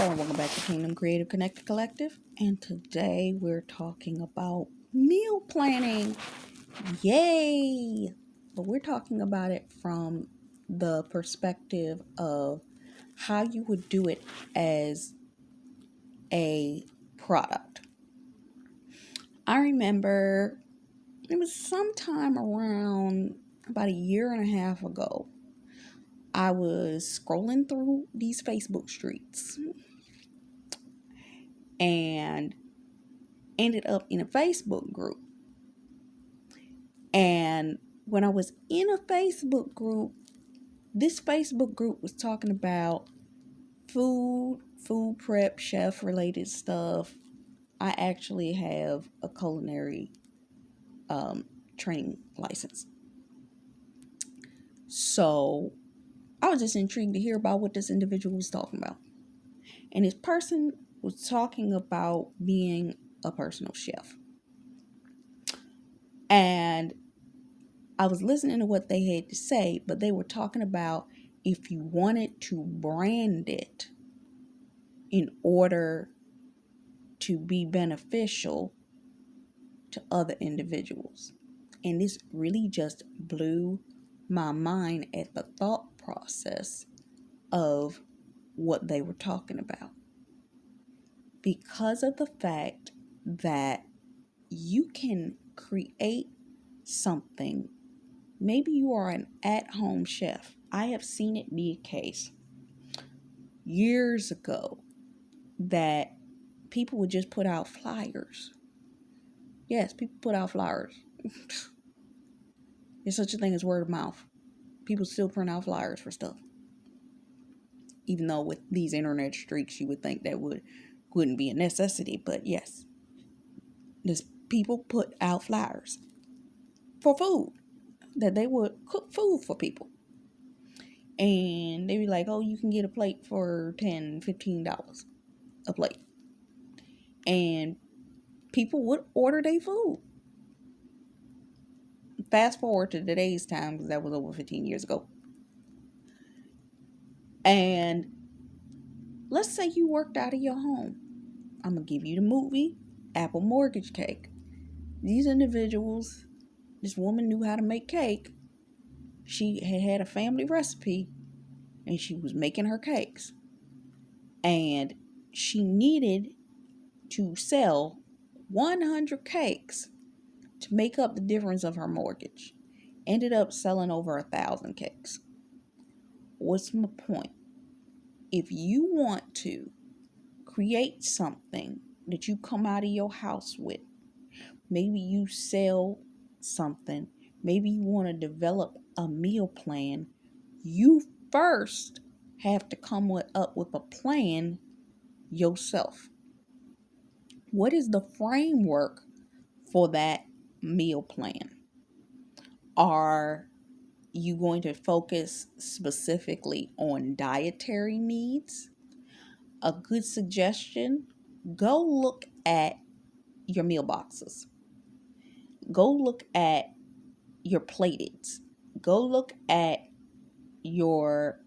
and welcome back to Kingdom Creative Connected Collective. And today we're talking about meal planning. Yay! But we're talking about it from the perspective of how you would do it as a product. I remember it was sometime around about a year and a half ago. I was scrolling through these Facebook streets and ended up in a Facebook group. And when I was in a Facebook group, this Facebook group was talking about food prep, chef related stuff. I actually have a culinary training license. So I was just intrigued to hear about what this individual was talking about. And this person was talking about being a personal chef. And I was listening to what they had to say, but they were talking about if you wanted to brand it in order to be beneficial to other individuals. And this really just blew my mind at the thought process of what they were talking about. Because of the fact that you can create something. Maybe you are an at-home chef. I have seen it be a case years ago that people would just put out flyers. Yes, people put out flyers. There's such a thing as word of mouth. People still print out flyers for stuff. Even though with these internet streaks, you would think that wouldn't be a necessity. But yes, people put out flyers for food, that they would cook food for people. And they be like, oh, you can get a plate for $10, $15 a plate. And people would order their food. Fast forward to today's time, because that was over 15 years ago. And let's say you worked out of your home. I'm going to give you the movie Apple Mortgage Cake. These individuals, this woman knew how to make cake. She had a family recipe and she was making her cakes. And she needed to sell 100 cakes to make up the difference of her mortgage. Ended up selling over 1,000 cakes. What's my point? If you want to create something that you come out of your house with, maybe you sell something, maybe you want to develop a meal plan, you first have to come up with a plan yourself. What is the framework for that meal plan? Are you going to focus specifically on dietary needs? A good suggestion, go look at your meal boxes. Go look at your plateds. Go look at your,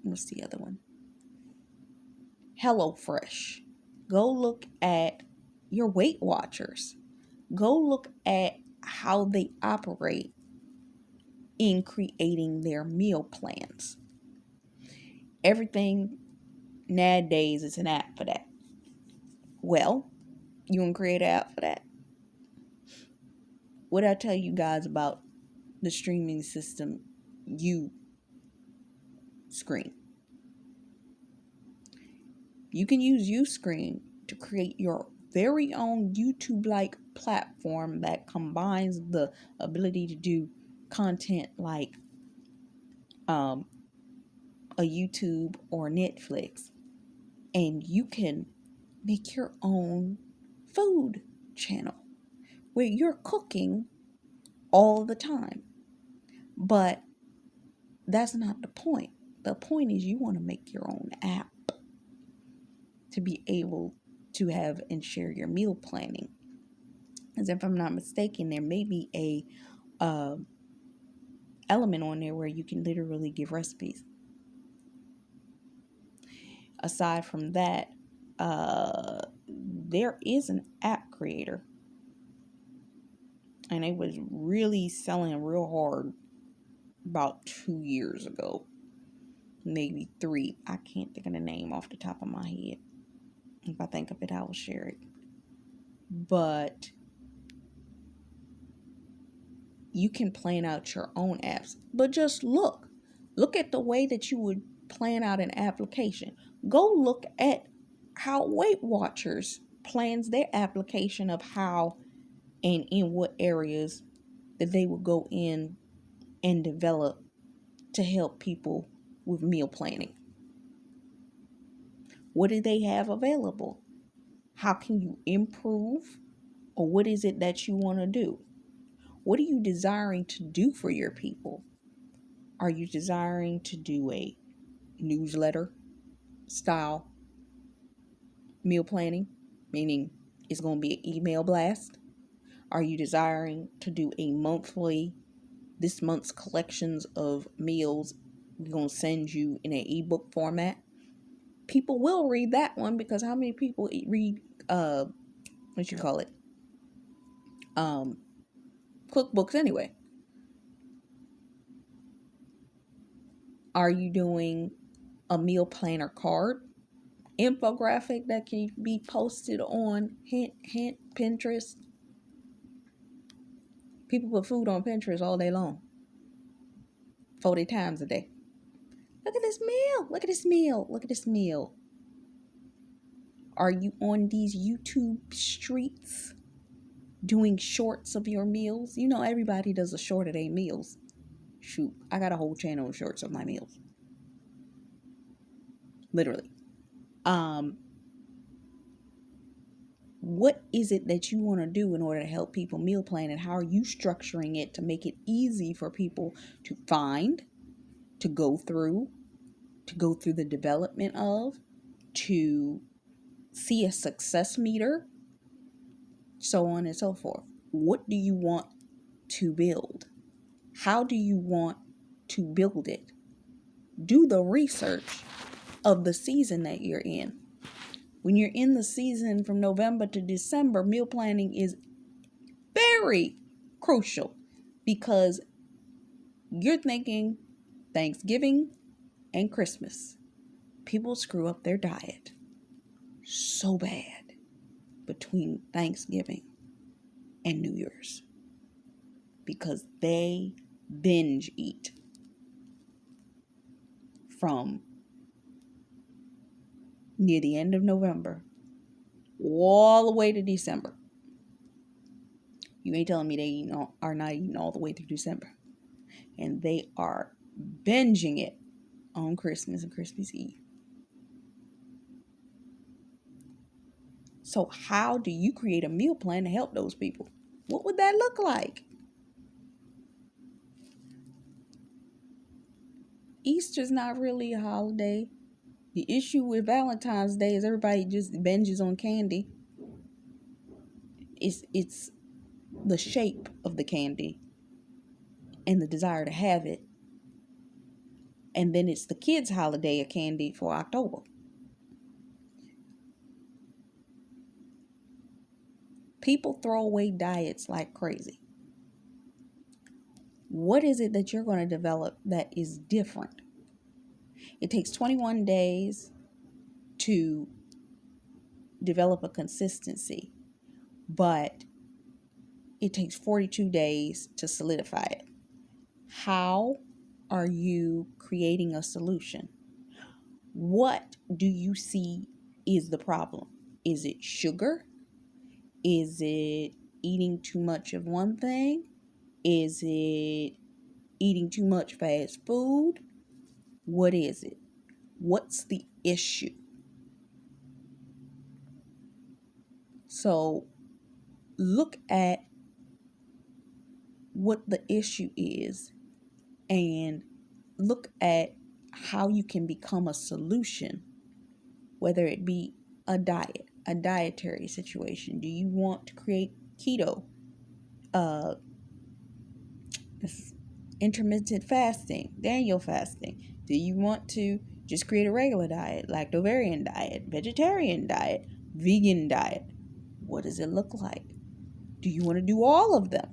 what's the other one? HelloFresh. Go look at your Weight Watchers. Go look at how they operate in creating their meal plans. Everything nowadays is an app for that. Well, you want to create an app for that? What did I tell you guys about the streaming system Uscreen? You can use Uscreen to create your very own YouTube-like platform that combines the ability to do content like a YouTube or Netflix, and you can make your own food channel where you're cooking all the time. But that's not the point. The point is you want to make your own app to be able to have and share your meal planning. As if I'm not mistaken, there may be a element on there where you can literally give recipes. Aside from that, there is an app creator, and it was really selling real hard about 2 years ago, maybe three. I can't think of the name off the top of my head. If I think of it, I will share it. But you can plan out your own apps. But just look at the way that you would plan out an application. Go look at how Weight Watchers plans their application of how and in what areas that they would go in and develop to help people with meal planning. What do they have available? How can you improve? Or what is it that you want to do? What are you desiring to do for your people? Are you desiring to do a newsletter style meal planning, meaning it's going to be an email blast? Are you desiring to do a monthly, this month's collections of meals we're going to send you in an ebook format? People will read that one, because how many people read cookbooks anyway? Are you doing a meal planner card, infographic that can be posted on hint Pinterest? People put food on Pinterest all day long, 40 times a day. Look at this meal, look at this meal, look at this meal. Are you on these YouTube streets doing shorts of your meals? You know, everybody does a short of their meals. Shoot, I got a whole channel of shorts of my meals. Literally. What is it that you want to do in order to help people meal plan, and how are you structuring it to make it easy for people to find, to go through the development of, to see a success meter, so on and so forth? What do you want to build? How do you want to build it? Do the research of the season that you're in. When you're in the season from November to December, meal planning is very crucial, because you're thinking Thanksgiving and Christmas. People screw up their diet so bad between Thanksgiving and New Year's, because they binge eat from near the end of November all the way to December. You ain't telling me they are not eating all the way through December. And they are binging it on Christmas and Christmas Eve. So how do you create a meal plan to help those people? What would that look like? Easter's not really a holiday. The issue with Valentine's Day is everybody just binges on candy. It's the shape of the candy and the desire to have it. And then it's the kids' holiday of candy for October. People throw away diets like crazy. What is it that you're going to develop that is different? It takes 21 days to develop a consistency, but it takes 42 days to solidify it. How are you creating a solution? What do you see is the problem? Is it sugar? Is it eating too much of one thing? Is it eating too much fast food? What is it? What's the issue? So look at what the issue is and look at how you can become a solution, whether it be a diet, a dietary situation. Do you want to create keto, intermittent fasting, Daniel fasting? Do you want to Just create a regular diet, lactovarian diet, vegetarian diet, vegan diet. What does it look like? Do you want to do all of them?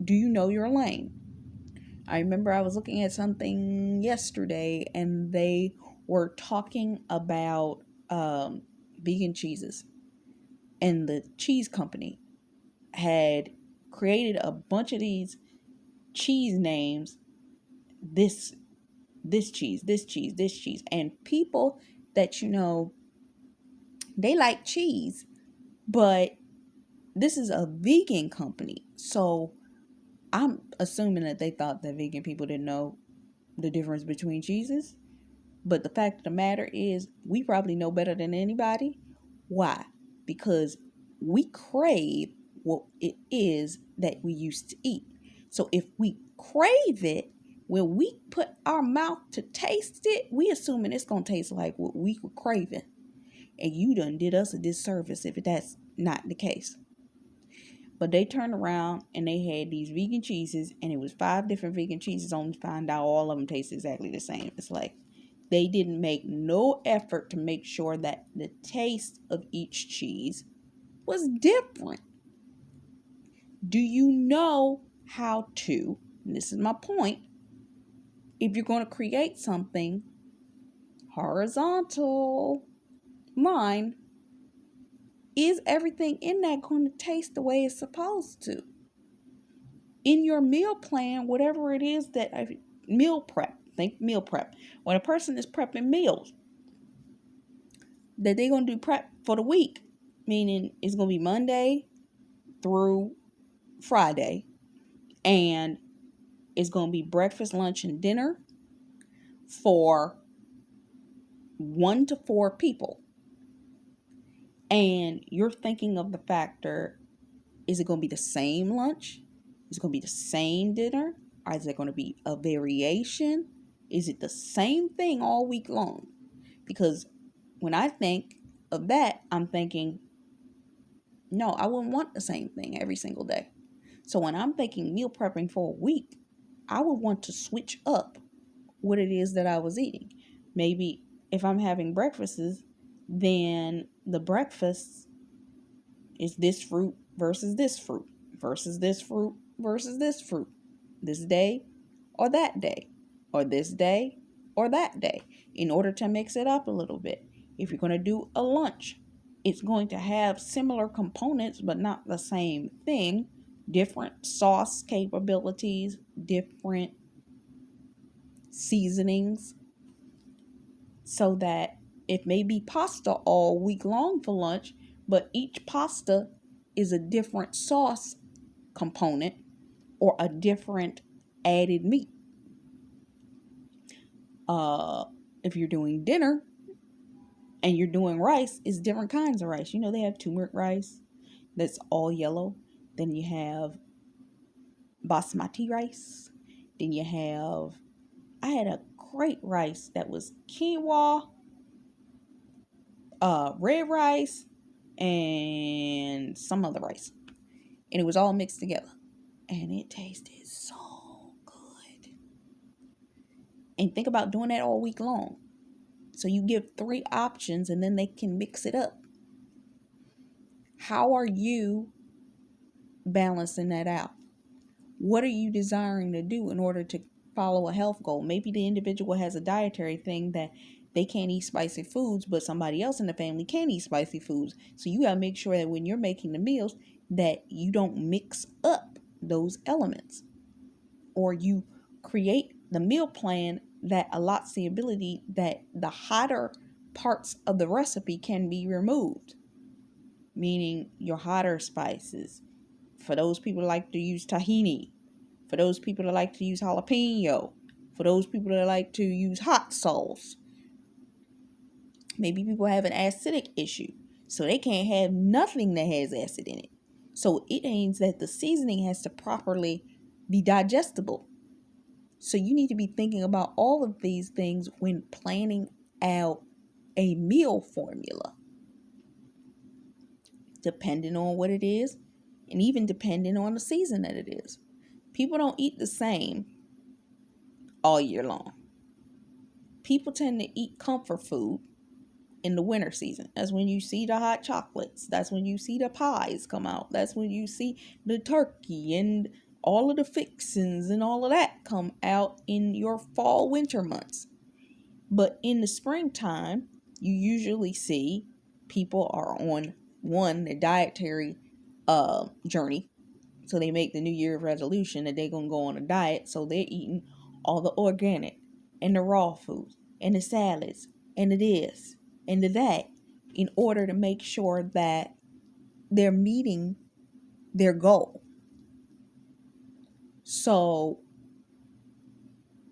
Do you know your lane? I remember I was looking at something yesterday and they were talking about vegan cheeses. And the cheese company had created a bunch of these cheese names. This cheese, this cheese, this cheese. And people that they like cheese, but this is a vegan company. So I'm assuming that they thought that vegan people didn't know the difference between cheeses. But the fact of the matter is, we probably know better than anybody. Why? Because we crave what it is that we used to eat. So if we crave it, when we put our mouth to taste it, we assuming it's going to taste like what we were craving. And you done did us a disservice if that's not the case. But they turned around and they had these vegan cheeses, and it was 5 different vegan cheeses. Only find out all of them taste exactly the same. It's like they didn't make no effort to make sure that the taste of each cheese was different. Do you know how to, and this is my point, if you're going to create something, horizontal line, is everything in that going to taste the way it's supposed to? In your meal plan, whatever it is that meal prep, think meal prep. When a person is prepping meals, that they're going to do prep for the week, meaning it's going to be Monday through Friday, and it's going to be breakfast, lunch, and dinner for 1 to 4 people. And you're thinking of the factor, is it going to be the same lunch? Is it going to be the same dinner? Or is it going to be a variation? Is it the same thing all week long? Because when I think of that, I'm thinking, no, I wouldn't want the same thing every single day. So when I'm thinking meal prepping for a week, I would want to switch up what it is that I was eating. Maybe if I'm having breakfasts, then the breakfast is this fruit versus this fruit versus this fruit versus this fruit, this day or that day, or this day or that day, in order to mix it up a little bit. If you're going to do a lunch, it's going to have similar components but not the same thing, different sauce capabilities, different seasonings, so that it may be pasta all week long for lunch, but each pasta is a different sauce component or a different added meat. If you're doing dinner and you're doing rice, it's different kinds of rice. They have turmeric rice that's all yellow. Then you have basmati rice. Then you have, I had a great rice that was quinoa, red rice, and some other rice. And it was all mixed together. And it tasted so good. And think about doing that all week long. So you give 3 options and then they can mix it up. How are you balancing that out? What are you desiring to do in order to follow a health goal? Maybe the individual has a dietary thing that they can't eat spicy foods, but somebody else in the family can eat spicy foods. So you got to make sure that when you're making the meals that you don't mix up those elements, or you create the meal plan that allots the ability that the hotter parts of the recipe can be removed, meaning your hotter spices. For those people that like to use tahini, for those people that like to use jalapeno, for those people that like to use hot sauce. Maybe people have an acidic issue, so they can't have nothing that has acid in it. So it means that the seasoning has to properly be digestible. So you need to be thinking about all of these things when planning out a meal formula, depending on what it is, and even depending on the season that it is. People don't eat the same all year long. People tend to eat comfort food in the winter season. That's when you see the hot chocolates. That's when you see the pies come out. That's when you see the turkey and all of the fixings and all of that come out in your fall winter months. But in the springtime, you usually see people are on their dietary journey. So they make the New Year resolution that they're going to go on a diet. So they're eating all the organic and the raw foods and the salads and the this and the that in order to make sure that they're meeting their goal. So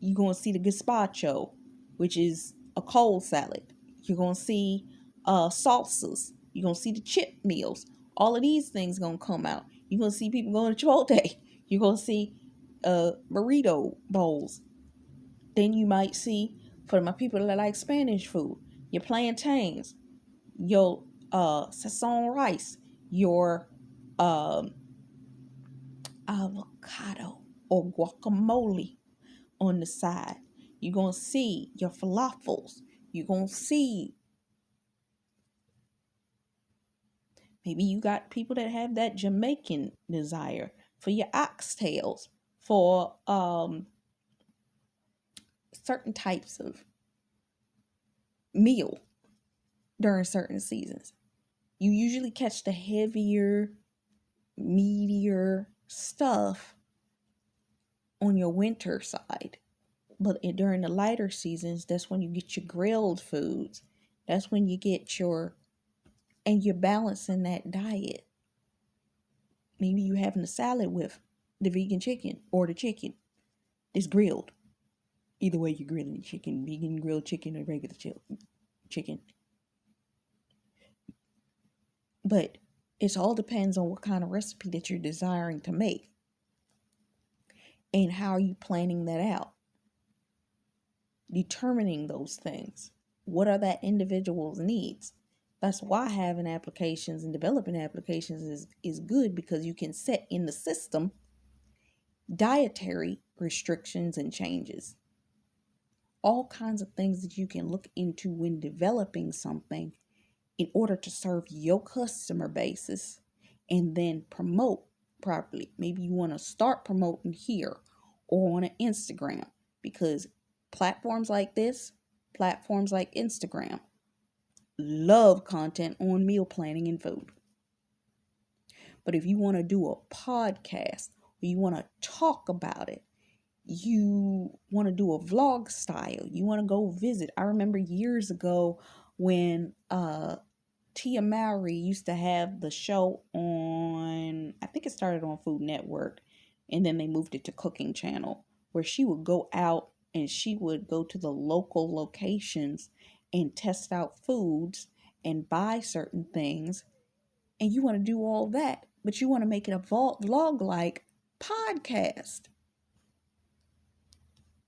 you're going to see the gazpacho, which is a cold salad. You're going to see salsas. You're going to see the chip meals. All of these things going to come out. You're going to see people going to Chipotle. You're going to see burrito bowls. Then you might see, for my people that like Spanish food, your plantains, your sazon rice, your avocado or guacamole on the side. You're going to see your falafels. You're going to see, maybe you got people that have that Jamaican desire for your oxtails, for certain types of meal during certain seasons. You usually catch the heavier, meatier stuff on your winter side. But during the lighter seasons, that's when you get your grilled foods. That's when you get and you're balancing that diet. Maybe you're having a salad with the vegan chicken or the chicken. It's grilled. Either way, you're grilling chicken, vegan grilled chicken or regular chicken. But it all depends on what kind of recipe that you're desiring to make. And how are you planning that out? Determining those things. What are that individual's needs? That's why having applications and developing applications is good, because you can set in the system dietary restrictions and changes. All kinds of things that you can look into when developing something in order to serve your customer basis and then promote properly. Maybe you want to start promoting here or on an Instagram, because platforms like this, platforms like Instagram, love content on meal planning and food. But if you want to do a podcast, or you want to talk about it, you want to do a vlog style, you want to go visit. I remember years ago when Tia Mowry used to have the show on, I think it started on Food Network, and then they moved it to Cooking Channel, where she would go out and she would go to the local locations and test out foods and buy certain things. And you want to do all that, but you want to make it a vlog-like podcast.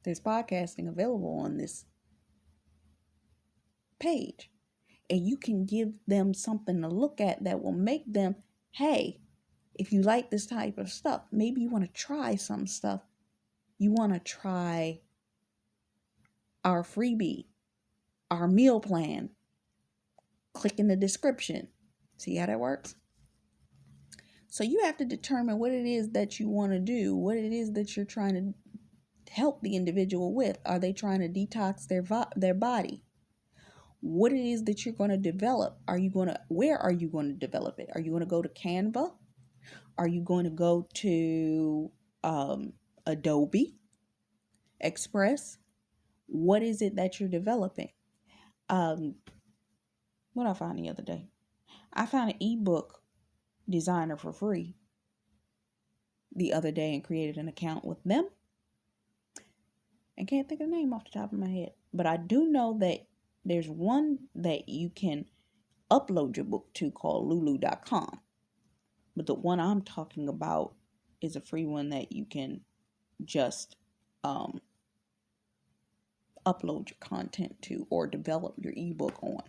There's podcasting available on this page. And you can give them something to look at that will make them, hey, if you like this type of stuff, maybe you want to try some stuff. You want to try our freebie, our meal plan. Click in the description. See how that works? So you have to determine what it is that you want to do, what it is that you're trying to help the individual with. Are they trying to detox their body? What it is that you're going to develop. Where are you going to develop it? Are you going to go to Canva? Are you going to go to Adobe Express? What is it that you're developing? What I found the other day? I found an ebook designer for free the other day and created an account with them. I can't think of the name off the top of my head, but I do know that there's one that you can upload your book to called lulu.com. But the one I'm talking about is a free one that you can just upload your content to or develop your ebook on.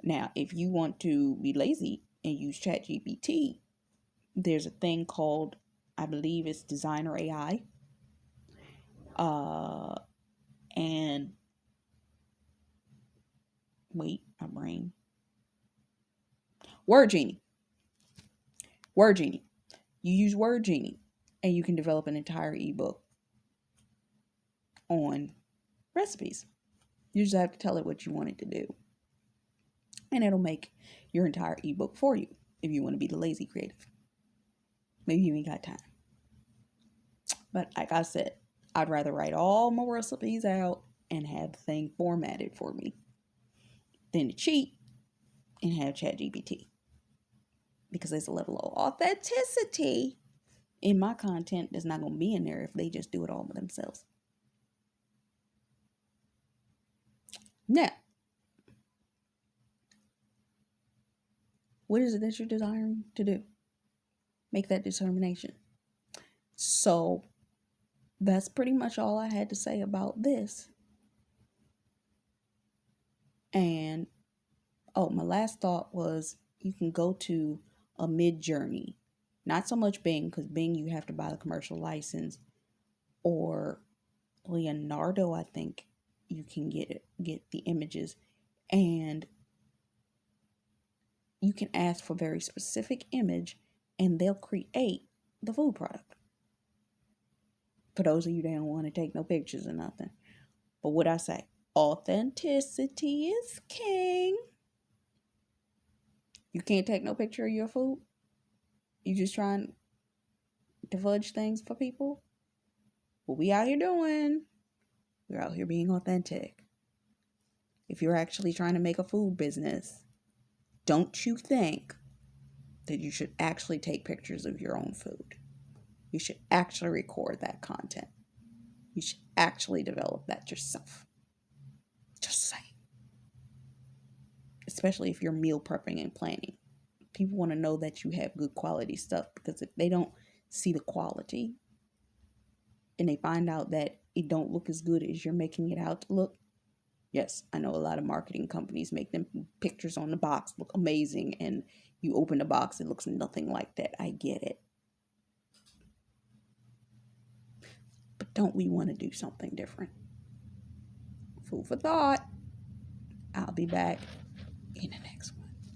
Now, if you want to be lazy and use ChatGPT, there's a thing called, I believe it's Designer AI. And Wait, my brain. Word Genie. Word Genie. You use Word Genie and you can develop an entire ebook on recipes. You just have to tell it what you want it to do. And it'll make your entire ebook for you if you want to be the lazy creative. Maybe you ain't got time. But like I said, I'd rather write all my recipes out and have the thing formatted for me than to cheat and have ChatGPT. Because there's a level of authenticity in my content that's not going to be in there if they just do it all by themselves. Now, what is it that you're desiring to do? Make that determination. So, that's pretty much all I had to say about this. And, my last thought was you can go to a Midjourney. Not so much Bing, because Bing you have to buy the commercial license. Or Leonardo, I think you can get the images. And you can ask for a very specific image and they'll create the food product. For those of you that don't want to take no pictures or nothing. But what I say, authenticity is king. You can't take no picture of your food? You just trying to fudge things for people? What we out here doing? We're out here being authentic. If you're actually trying to make a food business, don't you think that you should actually take pictures of your own food? You should actually record that content. You should actually develop that yourself. Just saying. Especially if you're meal prepping and planning. People want to know that you have good quality stuff, because if they don't see the quality and they find out that it don't look as good as you're making it out to look. Yes, I know a lot of marketing companies make them pictures on the box look amazing, and you open the box, it looks nothing like that. I get it. But don't we want to do something different? Food for thought. I'll be back in a